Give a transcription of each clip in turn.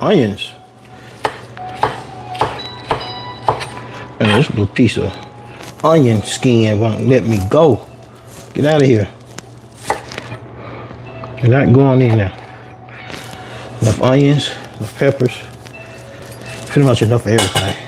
onions. And this little piece of onion skin won't let me go. Get out of here. You're not going in there. Enough onions, enough peppers, pretty much enough of everything.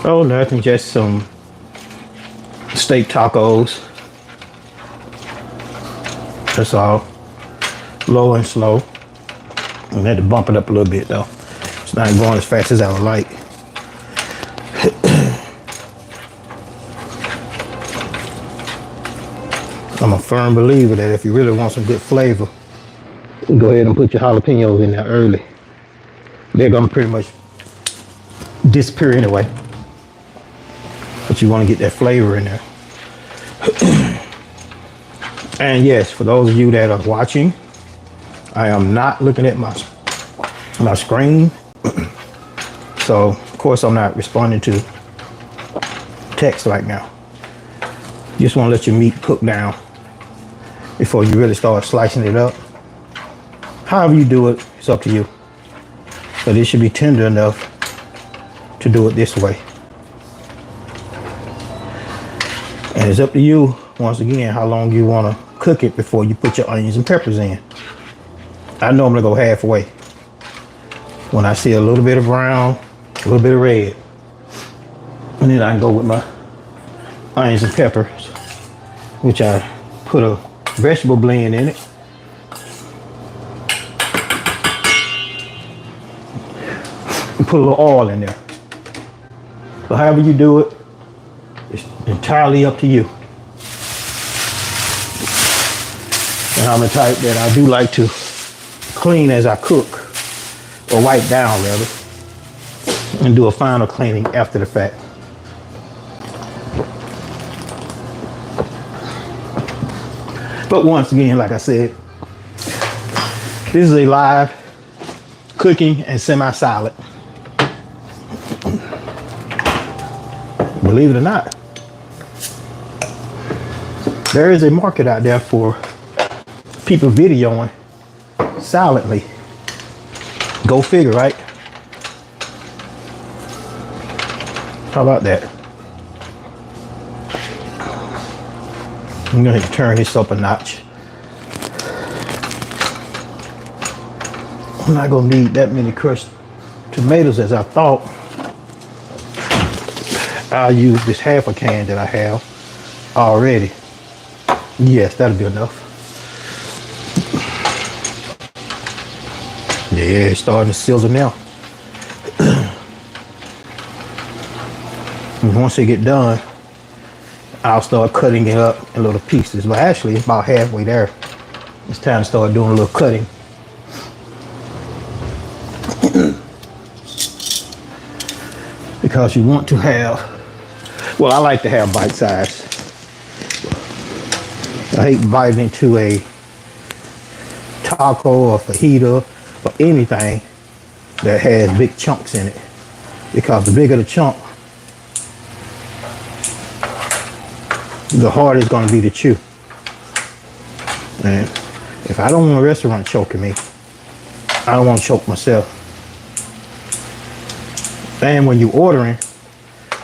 Oh, nothing, just some steak tacos. That's all. Low and slow. I had to bump it up a little bit though. It's not going as fast as I would like. I'm a firm believer that if you really want some good flavor, go ahead and put your jalapenos in there early. They're gonna pretty much disappear anyway. But you want to get that flavor in there. And yes, for those of you that are watching, I am not looking at my screen. So of course I'm not responding to text right now. Just want to let your meat cook down before you really start slicing it up. However you do it, it's up to you. But it should be tender enough to do it this way. And it's up to you, once again, how long you want to cook it before you put your onions and peppers in. I normally go halfway. When I see a little bit of brown, a little bit of red. And then I can go with my onions and peppers, which I put a vegetable blend in it. And put a little oil in there. So however you do it, it's entirely up to you. And I'm the type that I do like to clean as I cook, or wipe down rather, and do a final cleaning after the fact. But once again, like I said, this is a live cooking and semi-salad. Believe it or not, there is a market out there for people videoing silently. Go figure, right? How about that? I'm going to turn this up a notch. I'm not going to need that many crushed tomatoes as I thought. I'll use this half a can that I have already. Yes, that'll be enough. Yeah, it's starting to sizzle now. And once they get done, I'll start cutting it up in little pieces. But actually, it's about halfway there. It's time to start doing a little cutting. Because you want to have, well, I like to have bite size. I hate biting into a taco or fajita or anything that has big chunks in it. Because the bigger the chunk, the harder it's going to be to chew. And if I don't want a restaurant choking me, I don't want to choke myself. And when you're ordering,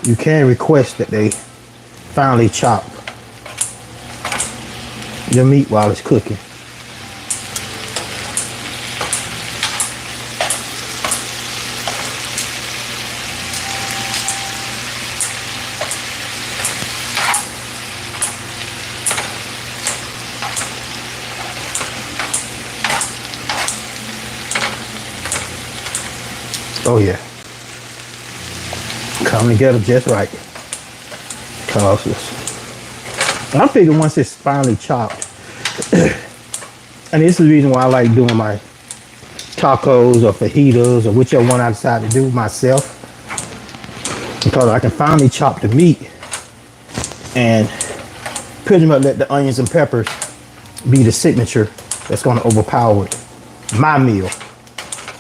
you can request that they finely chop your meat while it's cooking. Oh yeah. Come together just right. Cause I figure once it's finally chopped, and this is the reason why I like doing my tacos or fajitas or whichever one I decide to do myself, because I can finally chop the meat and pretty much let the onions and peppers be the signature that's going to overpower my meal.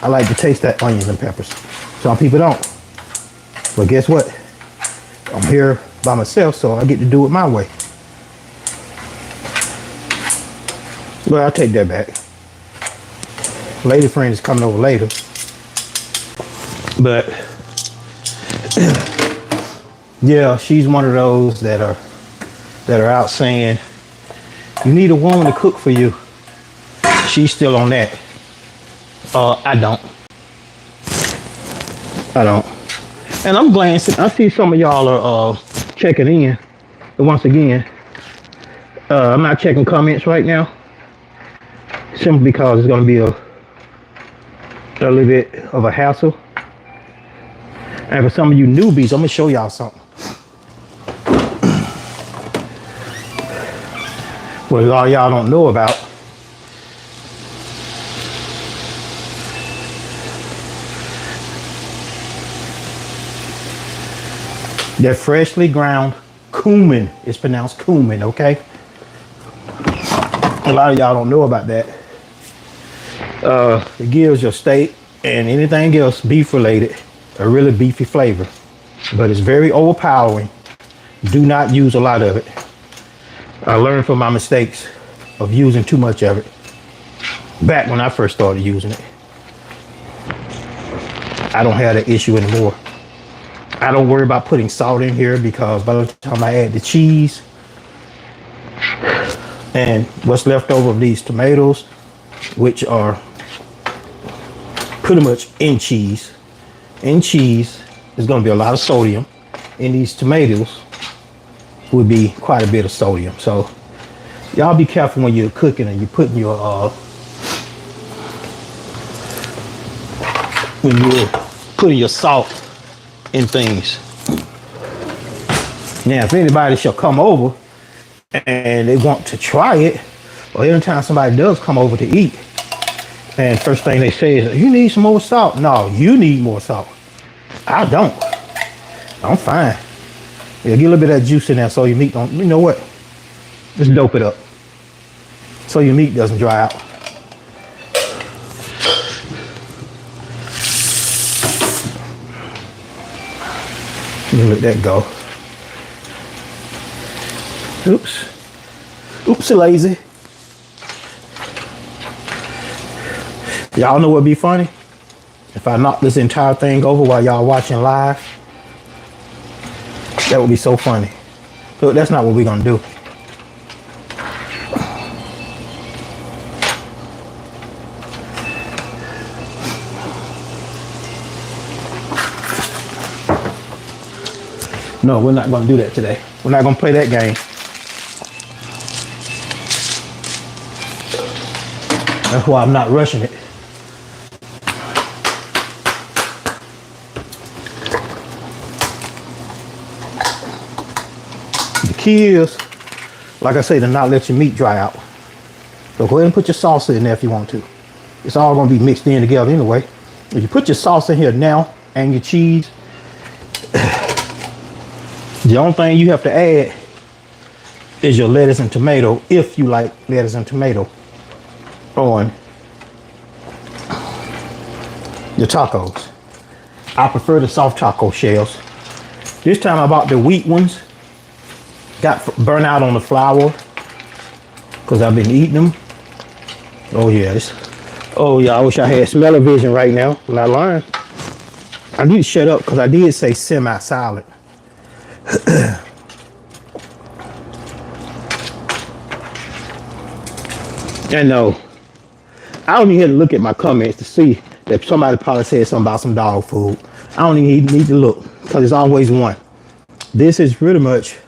I like to taste that onions and peppers. Some people don't. But guess what? I'm here by myself, so I get to do it my way. Well, I'll take that back. Lady friend is coming over later. But yeah, she's one of those that are out saying, you need a woman to cook for you. She's still on that. I don't. And I'm glancing. I see some of y'all are checking in. And once again, I'm not checking comments right now, simply because it's going to be a little bit of a hassle. And for some of you newbies, I'm going to show y'all something. What all y'all don't know about. That freshly ground cumin is pronounced cumin, okay? A lot of y'all don't know about that. It gives your steak and anything else beef related a really beefy flavor, but it's very overpowering. Do not use a lot of it. I learned from my mistakes of using too much of it back when I first started using it. I don't have that issue anymore. I don't worry about putting salt in here because by the time I add the cheese and what's left over of these tomatoes, which are pretty much in cheese, there's going to be a lot of sodium. In these tomatoes would be quite a bit of sodium. So y'all be careful when you're cooking and you're putting your when you're putting your salt in things. Now, if anybody shall come over and they want to try it, or anytime somebody does come over to eat, and first thing they say is, you need some more salt. No, you need more salt. I don't. I'm fine. Yeah, get a little bit of that juice in there so your meat don't, you know what? Just dope it up. So your meat doesn't dry out. Let that go. Oops. Oopsie lazy. Y'all know what'd be funny? If I knock this entire thing over while y'all watching live, that would be so funny. But that's not what we're gonna do. No, we're not gonna do that today. We're not gonna play that game. That's why I'm not rushing it. The key is, like I say, to not let your meat dry out. So go ahead and put your salsa in there if you want to. It's all gonna be mixed in together anyway. If you put your salsa in here now and your cheese, the only thing you have to add is your lettuce and tomato, if you like lettuce and tomato on your tacos. I prefer the soft taco shells. This time I bought the wheat ones. Got burnt out on the flour because I've been eating them. Oh yeah, I wish I had smell-o-vision right now. I'm not lying. I need to shut up because I did say semi-silent. And no, I don't even have to look at my comments to see that somebody probably said something about some dog food. I don't even need to look because it's always one. This is pretty much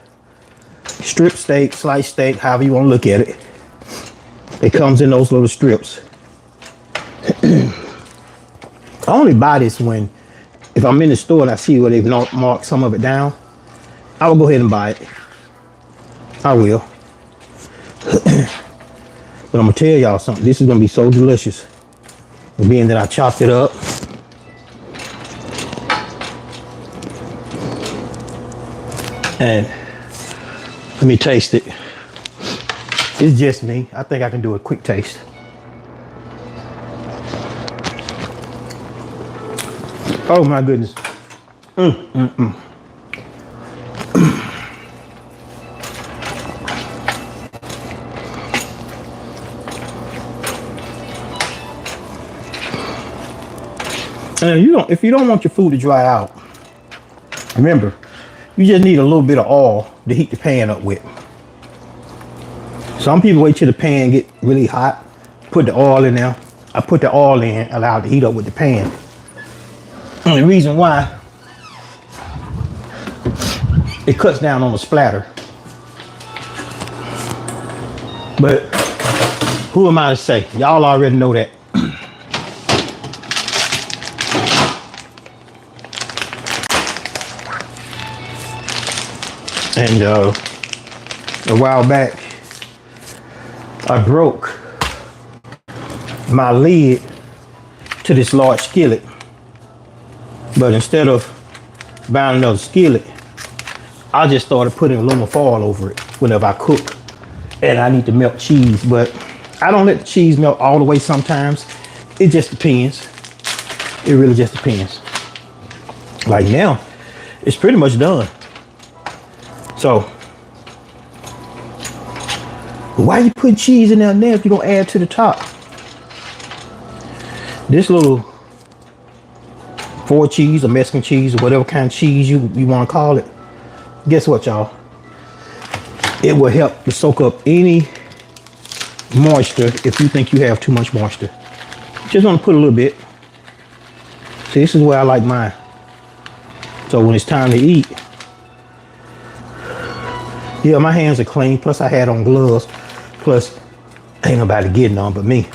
strip steak, sliced steak, however you want to look at it. It comes in those little strips. I only buy this when, if I'm in the store and I see where they've marked some of it down, I will go ahead and buy it. I will. But I'm gonna tell y'all something. This is gonna be so delicious. Being that I chopped it up. And let me taste it. It's just me. I think I can do a quick taste. Oh my goodness. And if you don't want your food to dry out, remember, you just need a little bit of oil to heat the pan up with. Some people wait till the pan get really hot, put the oil in there. I put the oil in, allow it to heat up with the pan. And the reason why, it cuts down on the splatter. But who am I to say? Y'all already know that. And a while back, I broke my lid to this large skillet. But instead of buying another skillet, I just started putting aluminum foil over it whenever I cook. And I need to melt cheese, but I don't let the cheese melt all the way sometimes. It just depends. It really just depends. Like now, it's pretty much done. So, why you put cheese in there now if you don't add to the top? This little 4 cheese or Mexican cheese or whatever kind of cheese you want to call it, guess what, y'all? It will help to soak up any moisture if you think you have too much moisture. Just want to put a little bit. See, this is where I like mine. So when it's time to eat, yeah, my hands are clean. Plus I had on gloves. Plus ain't nobody getting on but me.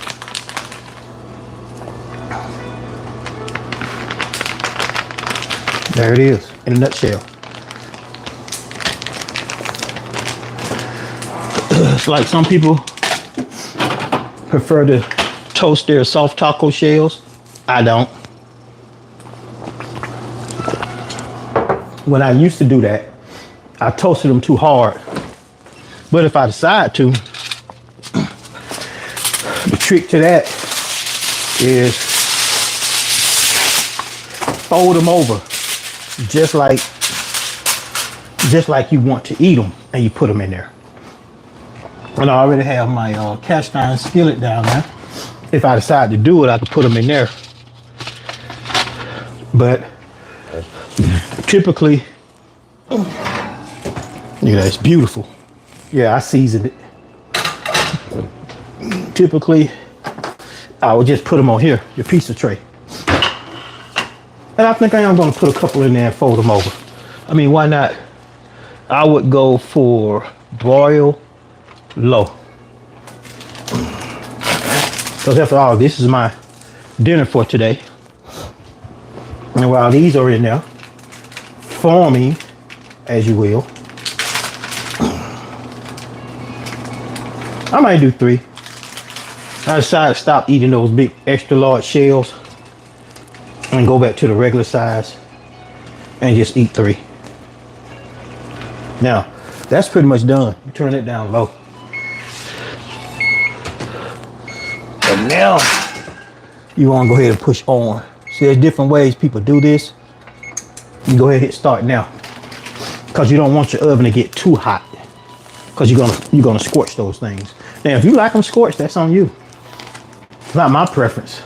There it is in a nutshell. It's like some people prefer to toast their soft taco shells. I don't. When I used to do that, I toasted them too hard. But if I decide to, the trick to that is fold them over just like you want to eat them, and you put them in there. And I already have my cast iron skillet down there. If I decide to do it, I could put them in there. But typically, it's beautiful. Yeah, I seasoned it. Typically, I would just put them on here, your pizza tray. And I think I am going to put a couple in there and fold them over. I mean, why not? I would go for broil low. Because after all, this is my dinner for today. And while these are in there, forming, as you will, I might do 3. I decided to stop eating those big extra large shells and go back to the regular size and just eat 3. Now, that's pretty much done. You turn it down low. And now, you want to go ahead and push on. See, there's different ways people do this. You go ahead and hit start now. Because you don't want your oven to get too hot. Because you're gonna scorch those things. Now, if you like them scorched, that's on you. It's not my preference.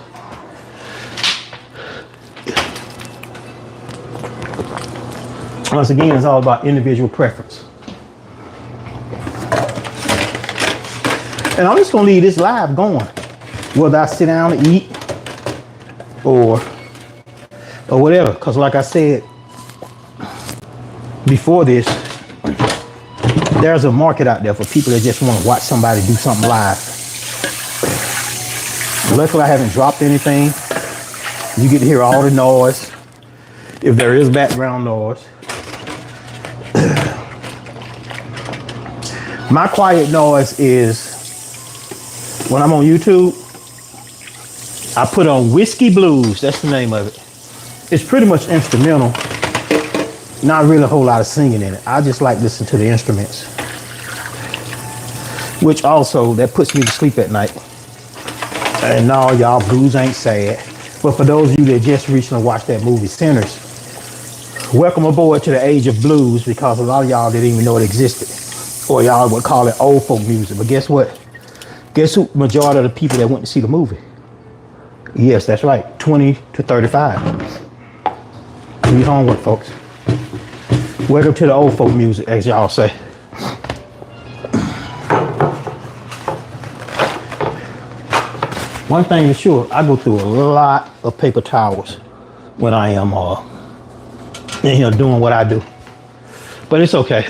Once again, it's all about individual preference. And I'm just gonna leave this live going. Whether I sit down and eat or whatever. Because like I said before this, there's a market out there for people that just want to watch somebody do something live. Luckily, I haven't dropped anything. You get to hear all the noise. If there is background noise. My quiet noise is when I'm on YouTube, I put on Whiskey Blues. That's the name of it. It's pretty much instrumental. Not really a whole lot of singing in it. I just like listening to the instruments. Which also, that puts me to sleep at night. And no, y'all, blues ain't sad. But for those of you that just recently watched that movie, Sinners, welcome aboard to the age of blues, because a lot of y'all didn't even know it existed. Or y'all would call it old folk music. But guess what? Guess who majority of the people that went to see the movie? Yes, that's right. 20 to 35. Do your homework, folks. Welcome to the old folk music, as y'all say. One thing is sure, I go through a lot of paper towels when I am in here doing what I do. But it's okay.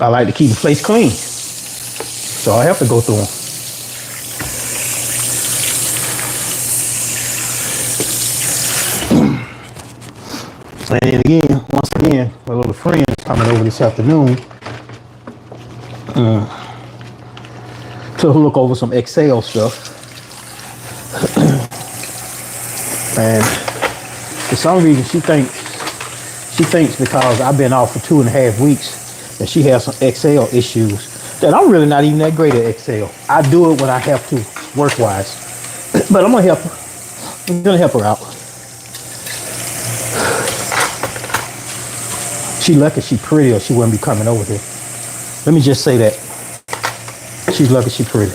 I like to keep the place clean. So I have to go through them. And again, once again, my little friend is coming over this afternoon to look over some Excel stuff. And for some reason, she thinks because I've been off for 2.5 weeks that she has some Excel issues, that I'm really not even that great at Excel. I do it when I have to, work-wise. But I'm gonna help her. I'm gonna help her out. She lucky she pretty, or she wouldn't be coming over here. Let me just say that. She's lucky she pretty.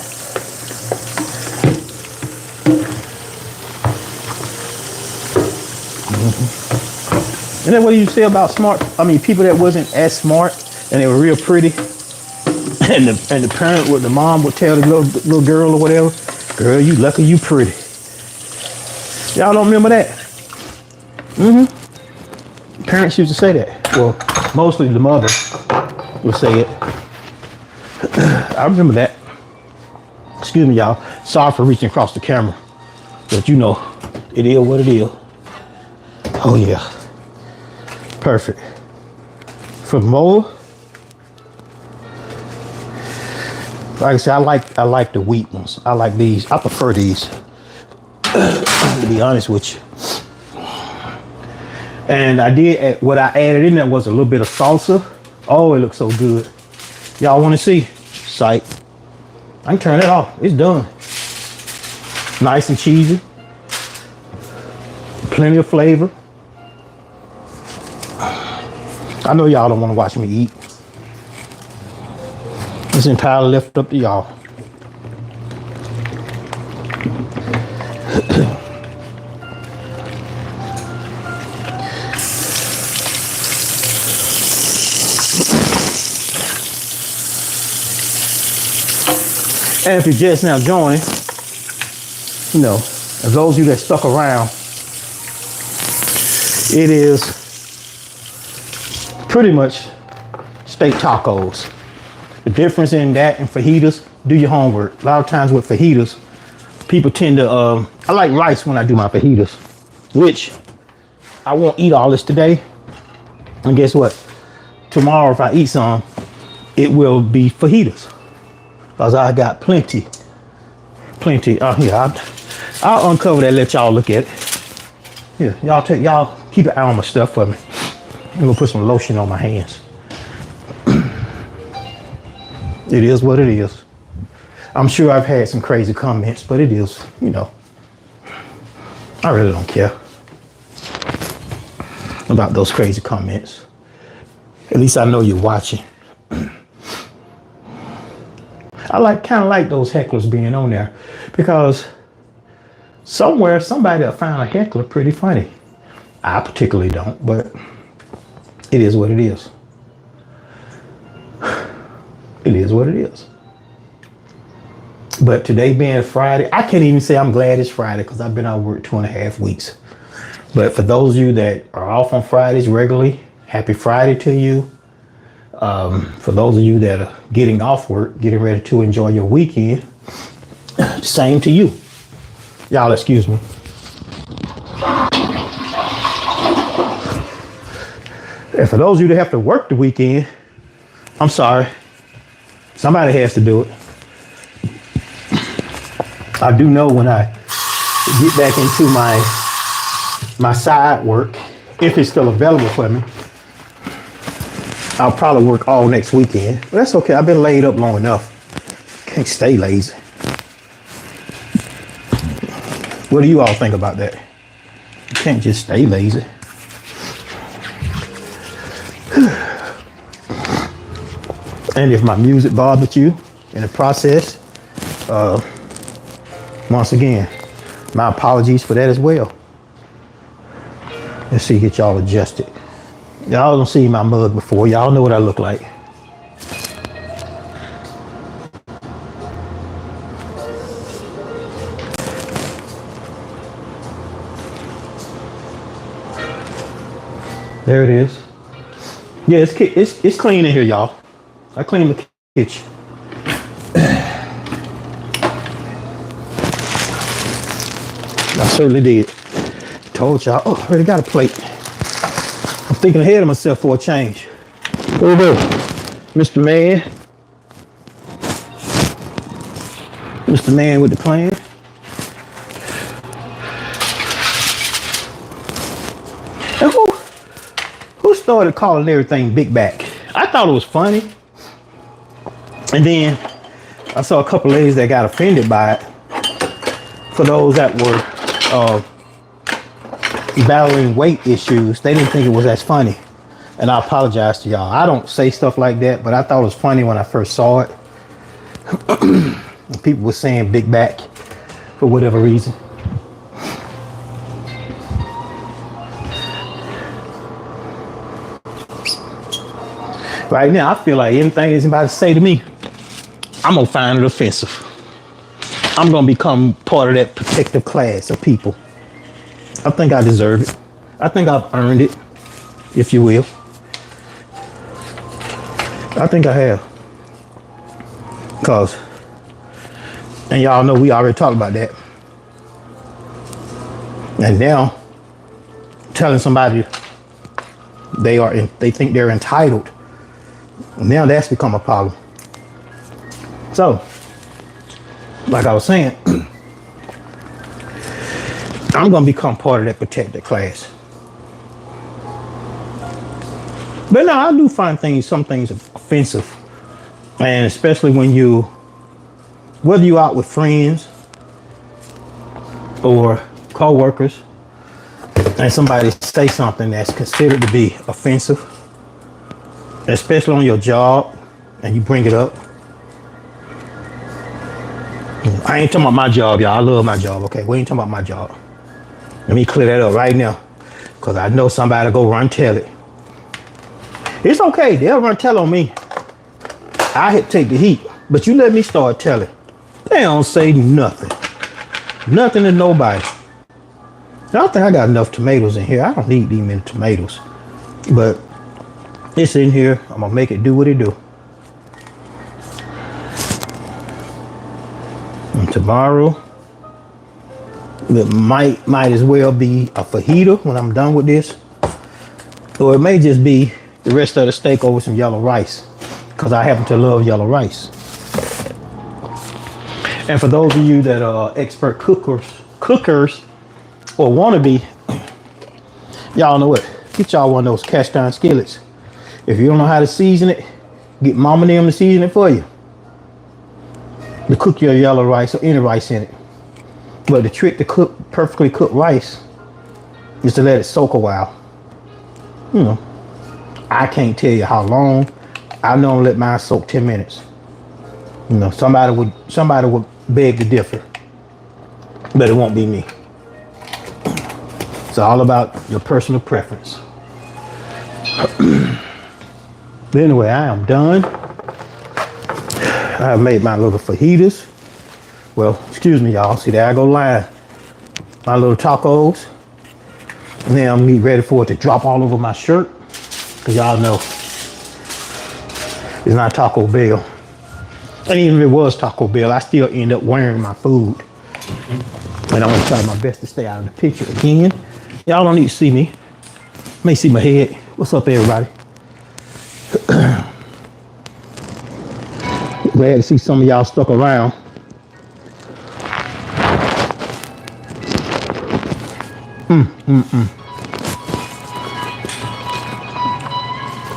And then what do you say about people that wasn't as smart and they were real pretty, and the parent the mom would tell the little girl or whatever, girl, you lucky you pretty. Y'all don't remember that? Parents used to say that. Well, mostly the mother would say it. I remember that. Excuse me, y'all. Sorry for reaching across the camera. But you know, it is what it is. Oh yeah. Perfect. For more, like I said, I like the wheat ones. I like these. I prefer these. To be honest with you. And I did what I added in there was a little bit of salsa. Oh, it looks so good. Y'all want to see? Sight. I can turn it off. It's done. Nice and cheesy. Plenty of flavor. I know y'all don't want to watch me eat. It's entirely left up to y'all. And if you're just now joining, you know, as those of you that stuck around, it is pretty much steak tacos. The difference in that and fajitas, do your homework. A lot of times with fajitas, people tend to, I like rice when I do my fajitas, which I won't eat all this today. And guess what? Tomorrow, if I eat some, it will be fajitas. Because I got plenty. Yeah, I'll uncover that, let y'all look at it. Yeah, y'all keep an eye on my stuff for me. I'm gonna put some lotion on my hands. It is what it is. I'm sure I've had some crazy comments, but it is, you know, I really don't care about those crazy comments. At least I know you're watching. I kind of like those hecklers being on there because somewhere somebody found a heckler pretty funny. I particularly don't, but it is what it is. It is what it is. But today being Friday, I can't even say I'm glad it's Friday because I've been out of work 2.5 weeks. But for those of you that are off on Fridays regularly, happy Friday to you. For those of you that are getting off work, getting ready to enjoy your weekend, same to you. Y'all excuse me. And for those of you that have to work the weekend, I'm sorry. Somebody has to do it. I do know when I get back into my side work, if it's still available for me, I'll probably work all next weekend. But that's okay. I've been laid up long enough. Can't stay lazy. What do you all think about that? You can't just stay lazy. And if my music bothered you in the process, once again, my apologies for that as well. Let's see, get y'all adjusted. Y'all don't see my mug before. Y'all know what I look like. There it is. Yeah, it's clean in here, y'all. I cleaned the kitchen. I certainly did. Told y'all. Oh, I already got a plate. I'm thinking ahead of myself for a change. Over, Mr. Man. Mr. Man with the plan. And who started calling everything Big Back? I thought it was funny. And then I saw a couple ladies that got offended by it. For those that were battling weight issues, they didn't think it was as funny. And I apologize to y'all. I don't say stuff like that, but I thought it was funny when I first saw it. People were saying Big Back for whatever reason. Right now, I feel like anything is about to say to me, I'm gonna find it offensive. I'm gonna become part of that protective class of people. I think I deserve it. I think I've earned it, if you will. I think I have. Cause, and y'all know we already talked about that. And now, telling somebody they think they're entitled, now that's become a problem. So, like I was saying, I'm gonna become part of that protected class. But no, I do find some things offensive. And especially when whether you out with friends or co-workers and somebody say something that's considered to be offensive, especially on your job, and you bring it up. I ain't talking about my job, y'all. I love my job, okay? We ain't talking about my job. Let me clear that up right now, because I know somebody go run tell it. It's okay. They'll run tell on me. I take the heat, but you let me start telling. They don't say nothing. Nothing to nobody. I don't think I got enough tomatoes in here. I don't need these many tomatoes. But it's in here. I'm going to make it do what it do. And tomorrow, it might as well be a fajita when I'm done with this. Or it may just be the rest of the steak over some yellow rice, because I happen to love yellow rice. And for those of you that are expert cookers or want to be, y'all know what? Get y'all one of those cast iron skillets. If you don't know how to season it, get mama and them to season it for you. To cook your yellow rice or any rice in it. But the trick to cook perfectly cooked rice is to let it soak a while. You know, I can't tell you how long. I normally let mine soak 10 minutes. You know, somebody would beg to differ, but it won't be me. It's all about your personal preference. But anyway, I am done. I have made my little fajitas. Well, excuse me, y'all. See, there I go lying. My little tacos. Now I'm getting ready for it to drop all over my shirt, because y'all know it's not Taco Bell. And even if it was Taco Bell, I still end up wearing my food. And I'm gonna try my best to stay out of the picture again. Y'all don't need to see me. May see my head. What's up, everybody? Glad to see some of y'all stuck around.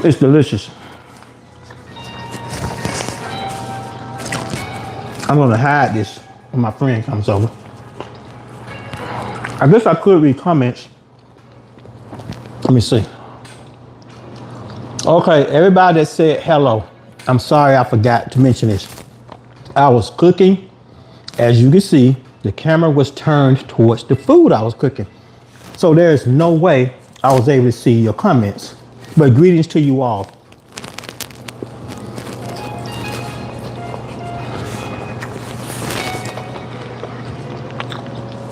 It's delicious. I'm gonna hide this when my friend comes over. I guess I could read comments. Let me see. Okay, everybody that said hello, I'm sorry I forgot to mention this. I was cooking. As you can see, the camera was turned towards the food I was cooking. So there's no way I was able to see your comments. But greetings to you all.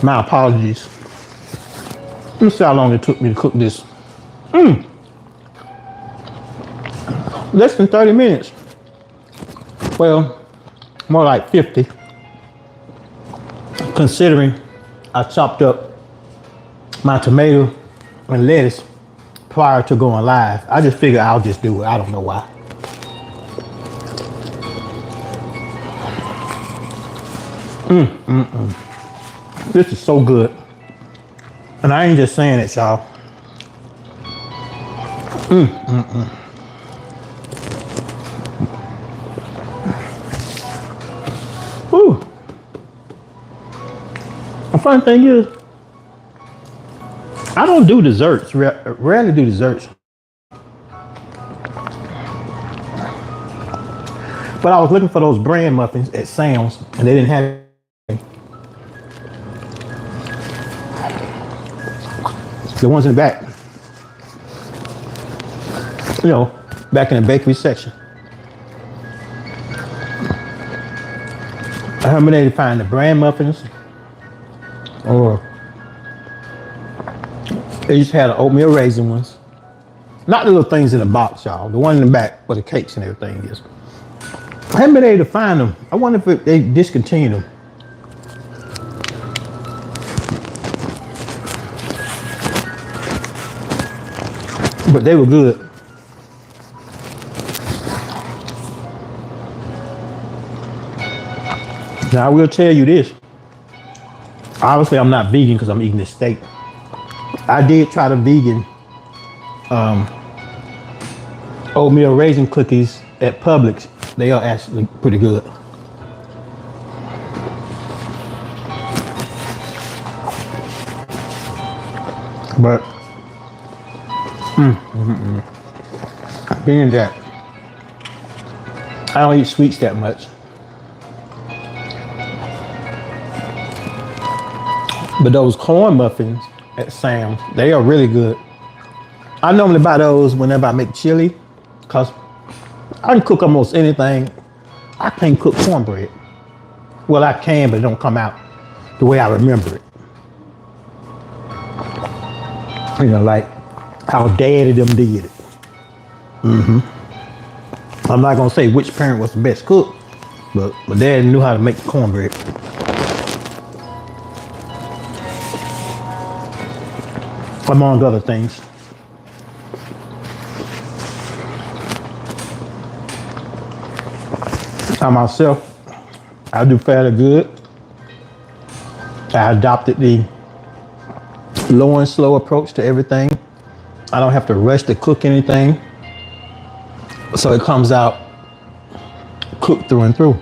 My apologies. Let me see how long it took me to cook this. Less than 30 minutes. Well, more like 50. Considering I chopped up my tomato and lettuce prior to going live. I just figured I'll just do it. I don't know why. This is so good. And I ain't just saying it, y'all. Whew. The fun thing is, I don't do desserts. Rarely do desserts. But I was looking for those brand muffins at Sam's, and they didn't have it. The ones in the back. You know, back in the bakery section. I haven't been able to find the brand muffins or They just had the oatmeal raisin ones. Not the little things in the box, y'all. The one in the back where the cakes and everything is. I haven't been able to find them. I wonder if they discontinued them. But they were good. Now I will tell you this. Obviously, I'm not vegan because I'm eating this steak. I did try the vegan oatmeal raisin cookies at Publix. They are actually pretty good. But being that I don't eat sweets that much, but those corn muffins at Sam's, they are really good. I normally buy those whenever I make chili, because I can cook almost anything. I can't cook cornbread. Well, I can, but it don't come out the way I remember it. You know, like how Daddy them did it. I'm not gonna say which parent was the best cook, but my dad knew how to make cornbread. Among other things. I myself, I do fairly good. I adopted the low and slow approach to everything. I don't have to rush to cook anything. So it comes out cooked through and through.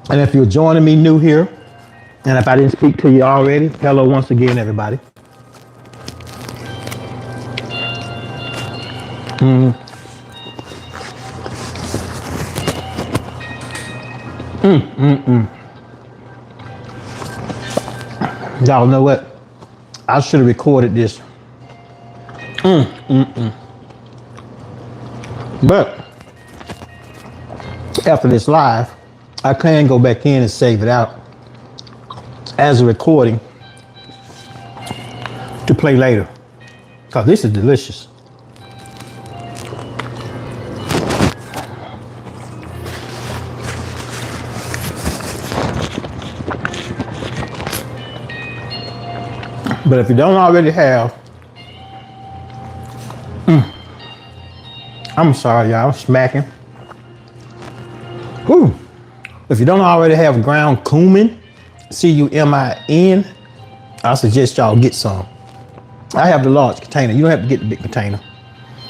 And if you're joining me new here, and if I didn't speak to you already, hello once again, everybody. Y'all know what? I should have recorded this. But after this live, I can go back in and save it out as a recording to play later. Because this is delicious. But if you don't already have, I'm sorry, y'all, I'm smacking. Whew. If you don't already have ground cumin, C-U-M-I-N, I suggest y'all get some. I have the large container. You don't have to get the big container.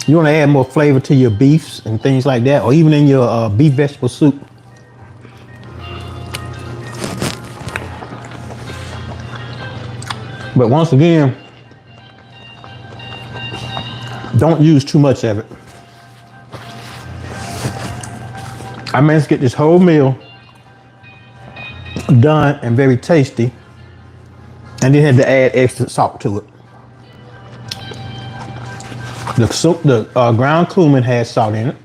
You want to add more flavor to your beefs and things like that, or even in your beef vegetable soup. But once again, don't use too much of it. I managed to get this whole meal done and very tasty, and then had to add extra salt to it. The ground cumin has salt in it.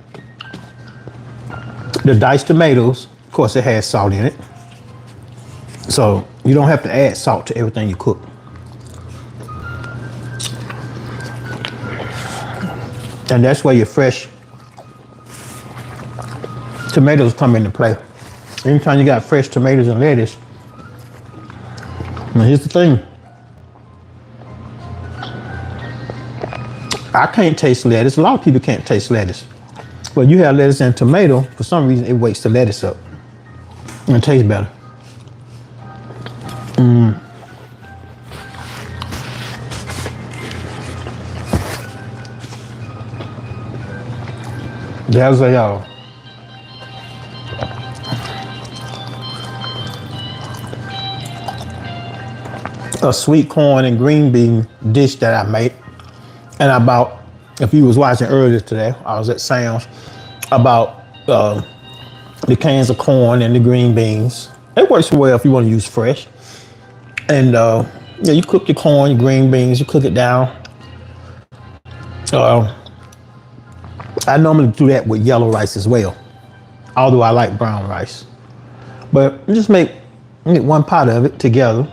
The diced tomatoes, of course, it has salt in it. So you don't have to add salt to everything you cook. And that's where your fresh tomatoes come into play. Anytime you got fresh tomatoes and lettuce, now here's the thing. I can't taste lettuce. A lot of people can't taste lettuce. But you have lettuce and tomato, for some reason it wakes the lettuce up and it tastes better. There's a sweet corn and green bean dish that I made. And I bought, if you was watching earlier today, I was at Sam's, about the cans of corn and the green beans. It works well if you want to use fresh. And yeah, you cook your corn, your green beans, you cook it down. I normally do that with yellow rice as well, although I like brown rice. But you just make one pot of it together.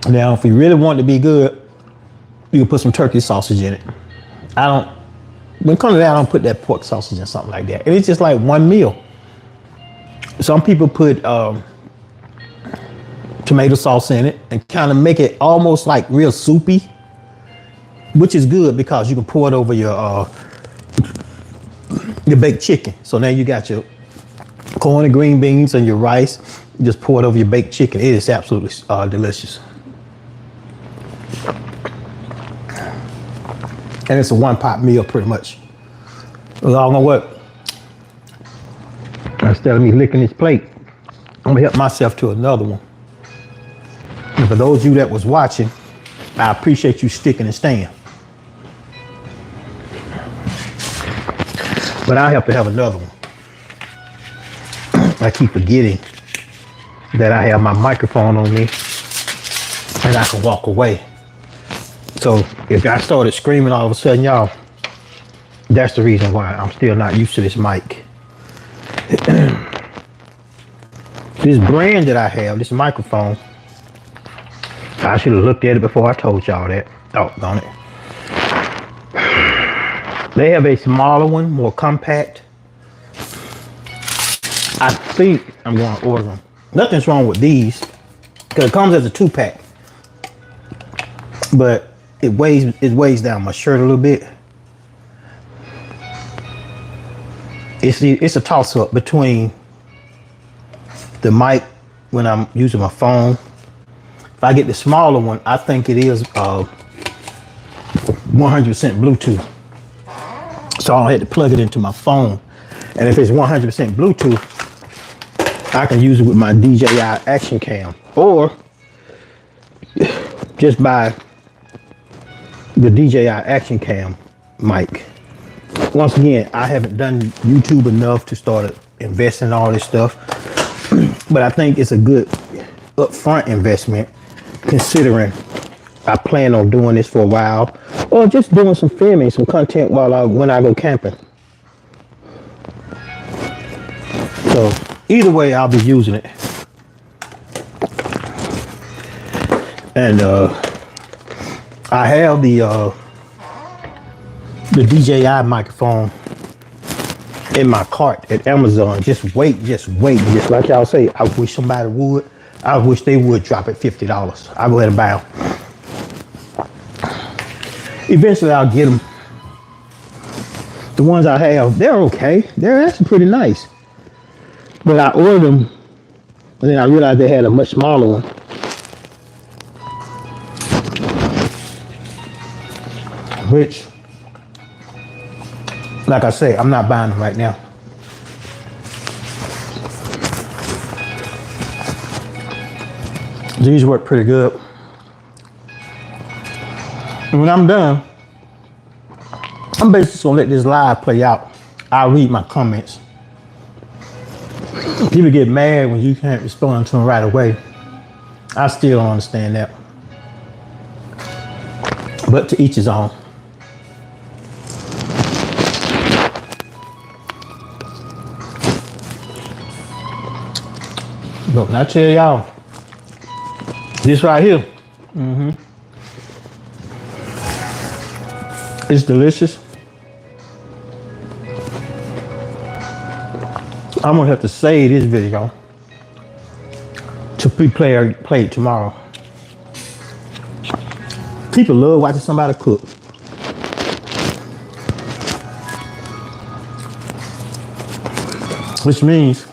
Now, if you really want it to be good, You can put some turkey sausage in it. I don't, when it comes to that, I don't put that pork sausage in something like that. And it's just like one meal. Some people put tomato sauce in it and kind of make it almost like real soupy, which is good because you can pour it over your baked chicken. So now you got your corn and green beans and your rice. You just pour it over your baked chicken. It is absolutely delicious. And it's a one-pot meal pretty much. Well, I don't know what. Instead of me licking this plate, I'm gonna help myself to another one. And for those of you that was watching, I appreciate you sticking and staying. But I have to have another one. I keep forgetting that I have my microphone on me and I can walk away. So if I started screaming all of a sudden, y'all, that's the reason why I'm still not used to this mic. This brand that I have, this microphone, I should have looked at it before I told y'all that. Doggone it. They have a smaller one, more compact. I think I'm going to order them. Nothing's wrong with these because it comes as a 2-pack, but it weighs down my shirt a little bit. It's a toss up between the mic when I'm using my phone. If I get the smaller one, I think it is 100% Bluetooth. So I had to plug it into my phone. And if it's 100% Bluetooth, I can use it with my DJI Action Cam or just buy the DJI Action Cam mic. Once again, I haven't done YouTube enough to start investing in all this stuff, but I think it's a good upfront investment considering I plan on doing this for a while or just doing some filming, some content when I go camping. So either way, I'll be using it. And I have the DJI microphone in my cart at Amazon. Just wait. Just like y'all say, I wish somebody would. I wish they would drop it $50. I'll go ahead and buy them. Eventually, I'll get them. The ones I have, they're okay. They're actually pretty nice. But I ordered them, and then I realized they had a much smaller one. Which, like I say, I'm not buying them right now. These work pretty good. And when I'm done, I'm basically gonna let this live play out. I'll read my comments. People get mad when you can't respond to them right away. I still don't understand that. But to each his own. Look, I tell y'all, this right here, it's delicious. I'm gonna have to save this video to play it tomorrow. People love watching somebody cook. Which means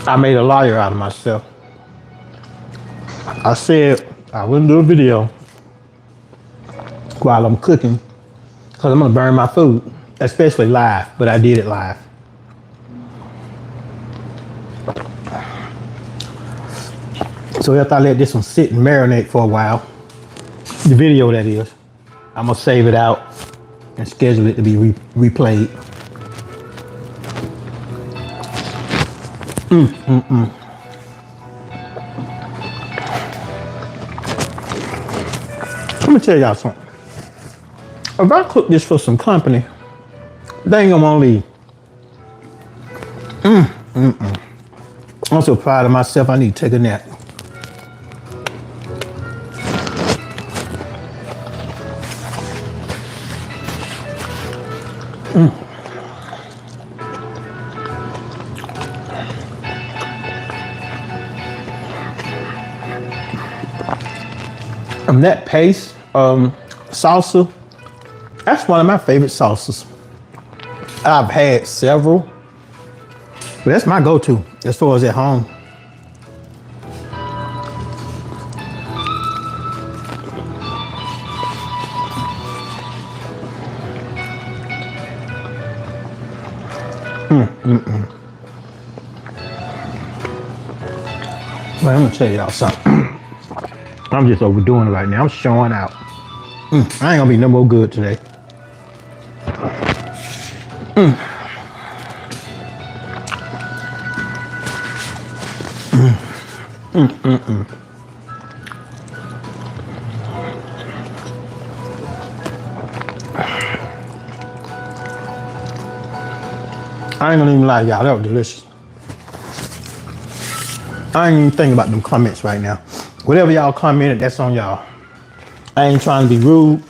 I made a liar out of myself. I said I wouldn't do a video while I'm cooking because I'm gonna burn my food, especially live, but I did it live. So after I let this one sit and marinate for a while, the video that is, I'm gonna save it out and schedule it to be replayed. Let me tell y'all something. If I cook this for some company, they ain't gonna wanna leave. I'm so proud of myself. I need to take a nap. And that paste salsa, that's one of my favorite salsas. I've had several, but that's my go-to as far as at home. Well, I'm gonna tell y'all something. I'm just overdoing it right now. I'm showing out. I ain't gonna be no more good today. I ain't gonna even lie, y'all. That was delicious. I ain't even thinking about them comments right now. Whatever y'all commented, that's on y'all. I ain't trying to be rude.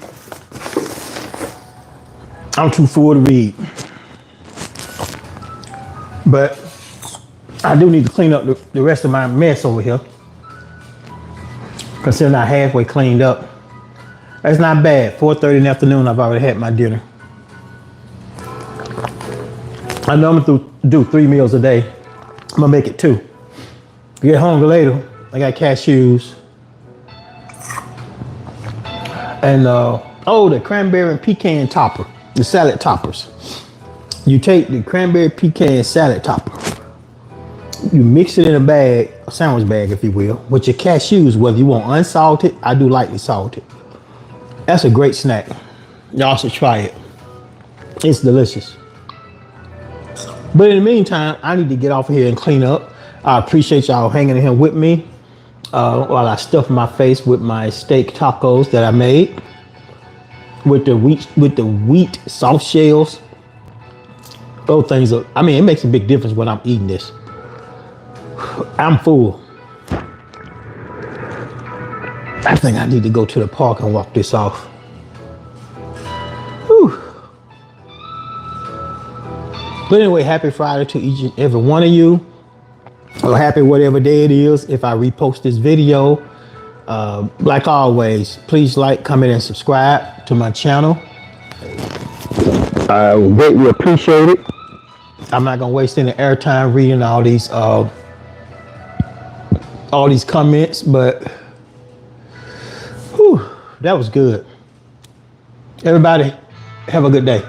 I'm too full to read. But I do need to clean up the rest of my mess over here. Considering I halfway cleaned up. That's not bad. 4:30 in the afternoon, I've already had my dinner. I know I'm gonna do 3 meals a day. I'm gonna make it 2. Get hungry later, I got cashews. And the cranberry and pecan topper, the salad toppers. You take the cranberry pecan salad topper, you mix it in a bag, a sandwich bag if you will, with your cashews, whether you want unsalted, I do lightly salted. That's a great snack. Y'all should try it. It's delicious. But in the meantime, I need to get off of here and clean up. I appreciate y'all hanging in here with me while I stuff my face with my steak tacos that I made with the wheat soft shells. Those things are, I mean, it makes a big difference when I'm eating this. I'm full. I think I need to go to the park and walk this off. Whew. But anyway, happy Friday to each and every one of you. Or happy whatever day it is if I repost this video. Like always, please like, comment, and subscribe to my channel. I greatly appreciate it. I'm not gonna waste any airtime reading all these comments, but whew, that was good. Everybody, have a good day.